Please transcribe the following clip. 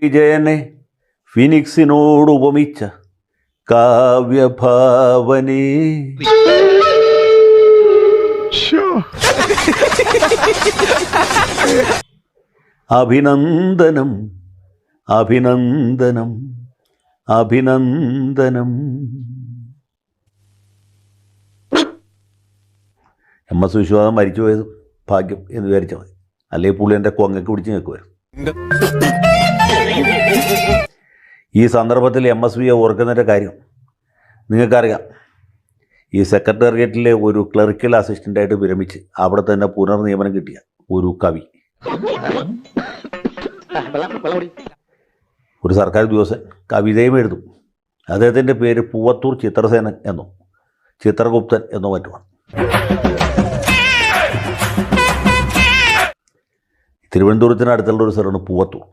വിജയനെ ഫിനിക്സിനോട് ഉപമിച്ച കാവ്യഭാവനേ. അഭിനന്ദനം അഭിനന്ദനം അഭിനന്ദനം. എം.എസ്. വിശ്വനാഥൻ മരിച്ചുപോയത് ഭാഗ്യം എന്ന് വിചാരിച്ചാൽ മതി. അല്ലെങ്കിൽ പുള്ളി എൻ്റെ കൊങ്ങയ്ക്ക് പിടിച്ച് നിൽക്കുമായിരുന്നു. ഈ സന്ദർഭത്തിൽ MSVയെ ഓർക്കുന്നതിൻ്റെ കാര്യം നിങ്ങൾക്കറിയാം. ഈ സെക്രട്ടേറിയറ്റിലെ ഒരു ക്ലറിക്കൽ അസിസ്റ്റൻ്റായിട്ട് വിരമിച്ച് അവിടെ തന്നെ പുനർനിയമനം കിട്ടിയ ഒരു കവി, ഒരു സർക്കാർ ഉദ്യോഗസ്ഥൻ കവിതയും എഴുതും. അദ്ദേഹത്തിൻ്റെ പേര് പൂവത്തൂർ ചിത്രസേനൻ എന്നോ ചിത്രഗുപ്തൻ എന്നോ മറ്റുമാണ്. തിരുവനന്തപുരത്തിന് അടുത്തുള്ള ഒരു സ്ഥലമാണ് പൂവത്തൂർ.